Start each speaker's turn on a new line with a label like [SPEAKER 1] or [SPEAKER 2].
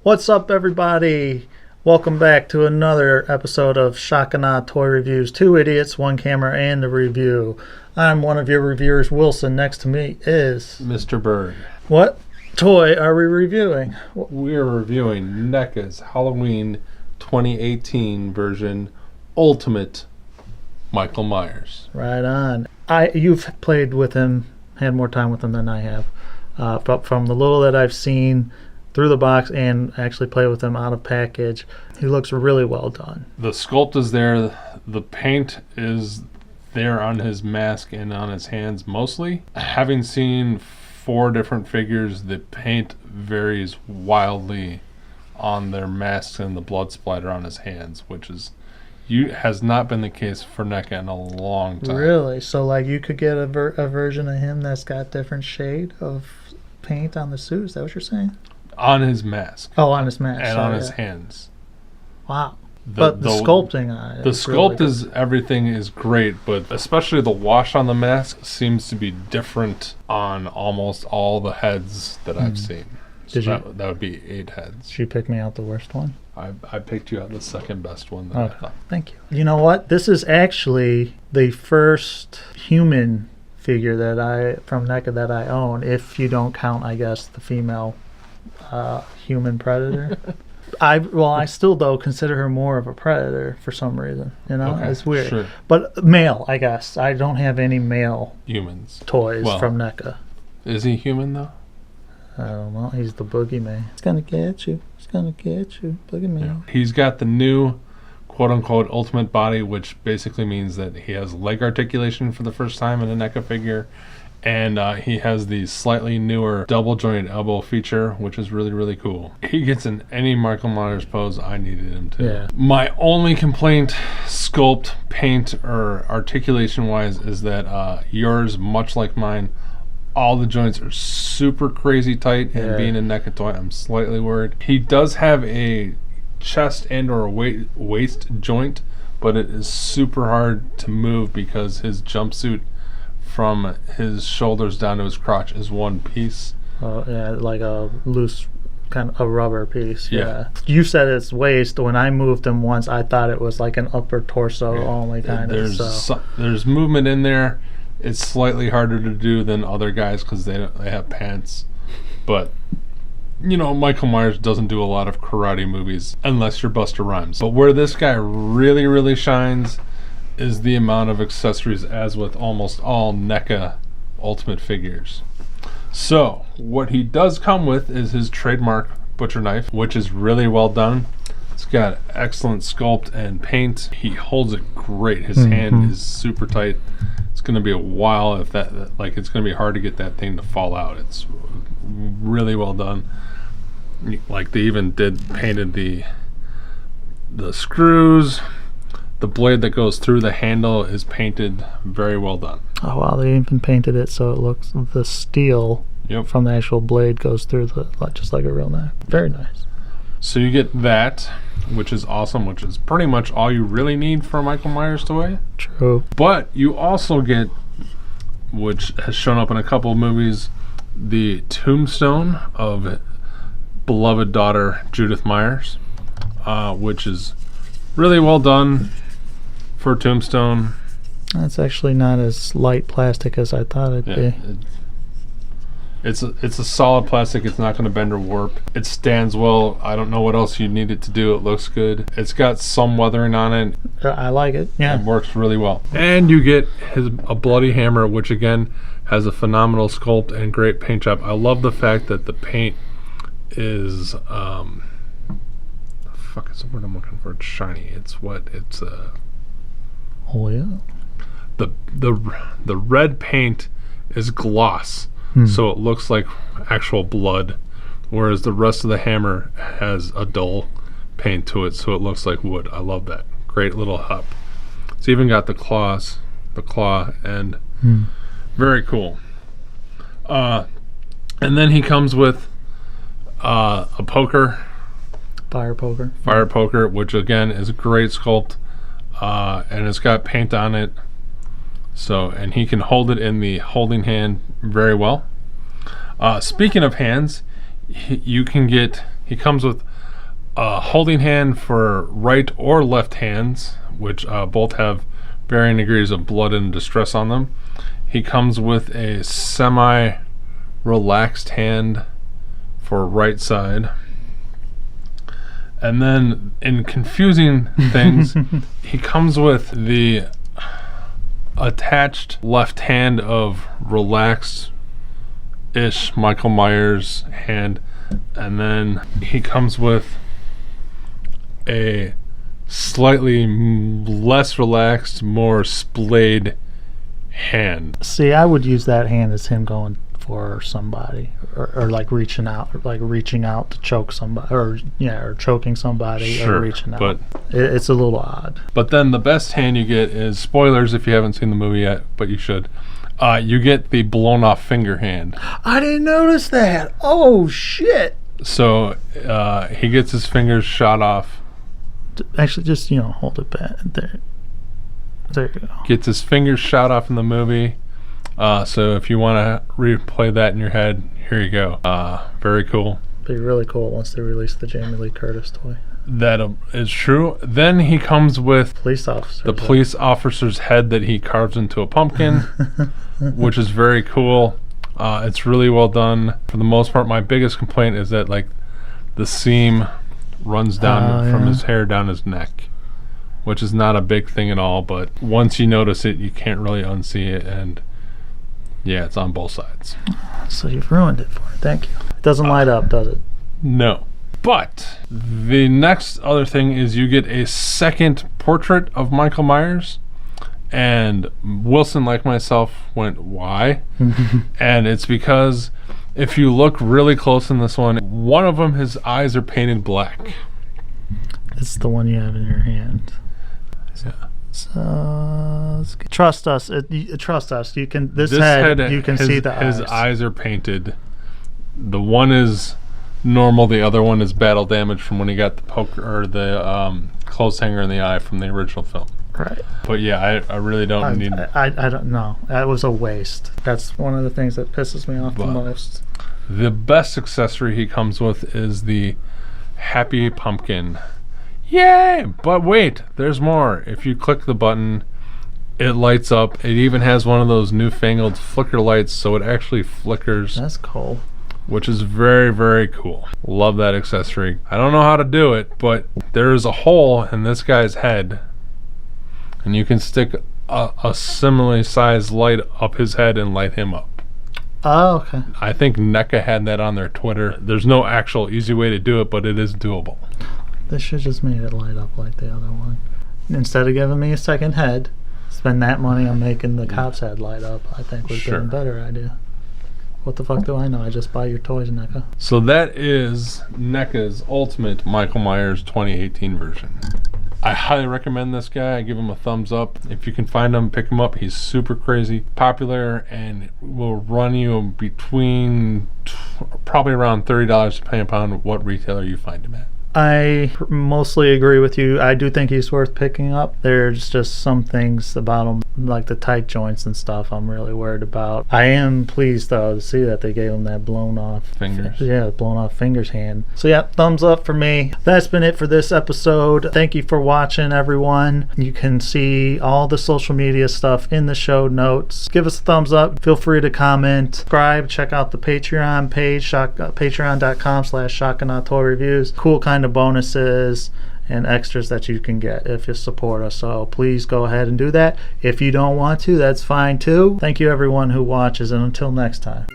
[SPEAKER 1] What's up, everybody? Welcome back to another episode of Shock-A-Nah Toy Reviews. Two idiots, one camera, and a review. I'm one of your reviewers, Wilson. Next to me is...
[SPEAKER 2] Mr. Berg.
[SPEAKER 1] What toy are we reviewing?
[SPEAKER 2] We're reviewing Neca's Halloween 2018 version Ultimate Michael Myers.
[SPEAKER 1] Right on. You've played with him, had more time with him than I have. But from the little that I've seen through the box and actually play with him out of package, he looks really well done.
[SPEAKER 2] The sculpt is there. The paint is there on his mask and on his hands mostly. Having seen 4 different figures, the paint varies wildly on their masks and the blood splatter on his hands, which has not been the case for Neca in a long time.
[SPEAKER 1] Really? So like you could get a version of him that's got different shade of paint on the suit? Is that what you're saying?
[SPEAKER 2] On his mask.
[SPEAKER 1] Oh, on his mask.
[SPEAKER 2] And on his hands.
[SPEAKER 1] Wow. But the sculpting on it.
[SPEAKER 2] The sculpt is, everything is great, but especially the wash on the mask seems to be different on almost all the heads that I've seen. So that would be 8 heads.
[SPEAKER 1] Did you pick me out the worst one?
[SPEAKER 2] I picked you out the second best one.
[SPEAKER 1] Okay. I thought. Thank you. You know what? This is actually the first human figure from Neca that I own, if you don't count, I guess, the female human predator. I still though consider her more of a predator for some reason. You know, it's weird. Sure. But male, I guess. I don't have any male
[SPEAKER 2] humans
[SPEAKER 1] toys from Neca.
[SPEAKER 2] Is he human though?
[SPEAKER 1] I don't know. He's the boogeyman. It's gonna get you. It's gonna get you, boogeyman.
[SPEAKER 2] Yeah. He's got the new quote-unquote ultimate body, which basically means that he has leg articulation for the first time in a Neca figure. And he has the slightly newer double jointed elbow feature, which is really, really cool. He gets in any Michael Myers pose I needed him to.
[SPEAKER 1] Yeah.
[SPEAKER 2] My only complaint, sculpt, paint, or articulation-wise, is that yours, much like mine, all the joints are super crazy tight. Yeah. And being a Neca toy, I'm slightly worried. He does have a chest and or waist joint, but it is super hard to move because his jumpsuit from his shoulders down to his crotch is one piece.
[SPEAKER 1] Oh, yeah, like a loose kind of a rubber piece. Yeah. You said it's waist. When I moved him once, I thought it was like an upper torso only kind of.
[SPEAKER 2] There's movement in there. It's slightly harder to do than other guys because they have pants. But, you know, Michael Myers doesn't do a lot of karate movies unless you're Busta Rhymes. But where this guy really, really shines is the amount of accessories, as with almost all Neca Ultimate figures. So, what he does come with is his trademark butcher knife, which is really well done. It's got excellent sculpt and paint. He holds it great. His hand is super tight. It's going to be a while it's going to be hard to get that thing to fall out. It's really well done. Like they even painted the screws. The blade that goes through the handle is painted very well done.
[SPEAKER 1] Oh wow, they even painted it so it looks, the steel from the actual blade goes through just like a real knife. Very nice.
[SPEAKER 2] So you get that, which is awesome, which is pretty much all you really need for a Michael Myers toy.
[SPEAKER 1] True.
[SPEAKER 2] But you also get, which has shown up in a couple of movies, the tombstone of beloved daughter Judith Myers, which is really well done for tombstone.
[SPEAKER 1] That's actually not as light plastic as I thought it'd be.
[SPEAKER 2] It's a solid plastic. It's not going to bend or warp. It stands well. I don't know what else you need it to do. It looks good. It's got some weathering on it.
[SPEAKER 1] I like it. Yeah,
[SPEAKER 2] it works really well. And you get a bloody hammer, which again has a phenomenal sculpt and great paint job. I love the fact that the paint is the fuck is the word I'm looking for? It's shiny. It's what? It's
[SPEAKER 1] oh yeah.
[SPEAKER 2] The red paint is gloss. So it looks like actual blood, whereas the rest of the hammer has a dull paint to it, so it looks like wood. I love that. Great little hub. It's even got the claw end. Very cool. And then he comes with a poker.
[SPEAKER 1] Fire
[SPEAKER 2] poker, which again is a great sculpt, and it's got paint on it. So, and he can hold it in the holding hand very well. Speaking of hands, he comes with a holding hand for right or left hands, which both have varying degrees of blood and distress on them. He comes with a semi-relaxed hand for right side. And then, in confusing things, he comes with the attached left hand of relaxed-ish Michael Myers hand. And then he comes with a slightly less relaxed, more splayed hand.
[SPEAKER 1] See, I would use that hand as him going for somebody, or like reaching out to choke somebody, or choking somebody,
[SPEAKER 2] Sure,
[SPEAKER 1] or reaching out.
[SPEAKER 2] but
[SPEAKER 1] It's a little odd.
[SPEAKER 2] But then the best hand you get is, spoilers if you haven't seen the movie yet, but you should. You get the blown off finger hand.
[SPEAKER 1] I didn't notice that. Oh shit!
[SPEAKER 2] So he gets his fingers shot off.
[SPEAKER 1] Actually, just hold it back there. There you go.
[SPEAKER 2] Gets his fingers shot off in the movie. So if you want to replay that in your head, here you go. Very cool.
[SPEAKER 1] Be really cool once they release the Jamie Lee Curtis toy.
[SPEAKER 2] That is true. Then he comes with
[SPEAKER 1] Police officer.
[SPEAKER 2] the police officer's head that he carves into a pumpkin, which is very cool. It's really well done. For the most part, my biggest complaint is that like the seam runs down from his hair down his neck, which is not a big thing at all. But once you notice it, you can't really unsee it, and yeah, it's on both sides.
[SPEAKER 1] So you've ruined it for me. Thank you. It doesn't light up, does it?
[SPEAKER 2] No. But the next other thing is you get a second portrait of Michael Myers. And Wilson, like myself, went, why? And it's because if you look really close in this one of them, his eyes are painted black.
[SPEAKER 1] It's the one you have in your hand.
[SPEAKER 2] Yeah.
[SPEAKER 1] So trust us. Trust us. You can. This
[SPEAKER 2] head,
[SPEAKER 1] you can see the eyes.
[SPEAKER 2] His eyes are painted. The one is normal. The other one is battle damage from when he got the poker or the clothes hanger in the eye from the original film.
[SPEAKER 1] Right.
[SPEAKER 2] But yeah, I really don't need.
[SPEAKER 1] I don't know. That was a waste. That's one of the things that pisses me off the most.
[SPEAKER 2] The best accessory he comes with is the Happy Pumpkin. Yay! But wait, there's more. If you click the button, it lights up. It even has one of those newfangled flicker lights, so it actually flickers.
[SPEAKER 1] That's cool.
[SPEAKER 2] Which is very, very cool. Love that accessory. I don't know how to do it, but there is a hole in this guy's head, and you can stick a similarly sized light up his head and light him up.
[SPEAKER 1] Oh, okay.
[SPEAKER 2] I think Neca had that on their Twitter. There's no actual easy way to do it, but it is doable.
[SPEAKER 1] They should just made it light up like the other one. Instead of giving me a second head, spend that money on making the cop's head light up. I think would be a better idea. What the fuck do I know? I just buy your toys, Neca.
[SPEAKER 2] So that is Neca's Ultimate Michael Myers 2018 version. I highly recommend this guy. I give him a thumbs up. If you can find him, pick him up. He's super crazy popular and will run you between probably around $30 depending upon what retailer you find him at.
[SPEAKER 1] I mostly agree with you. I do think he's worth picking up. There's just some things about him, like the tight joints and stuff, I'm really worried about. I am pleased, though, to see that they gave him that blown off
[SPEAKER 2] fingers.
[SPEAKER 1] Yeah, blown off fingers hand. So yeah, thumbs up for me. That's been it for this episode. Thank you for watching, everyone. You can see all the social media stuff in the show notes. Give us a thumbs up. Feel free to comment, subscribe, check out the Patreon page, patreon.com/Shotgun Toy Reviews. Cool kind of bonuses and extras that you can get if you support us, so please go ahead and do that. If you don't want to, that's fine too. Thank you everyone who watches, and until next time.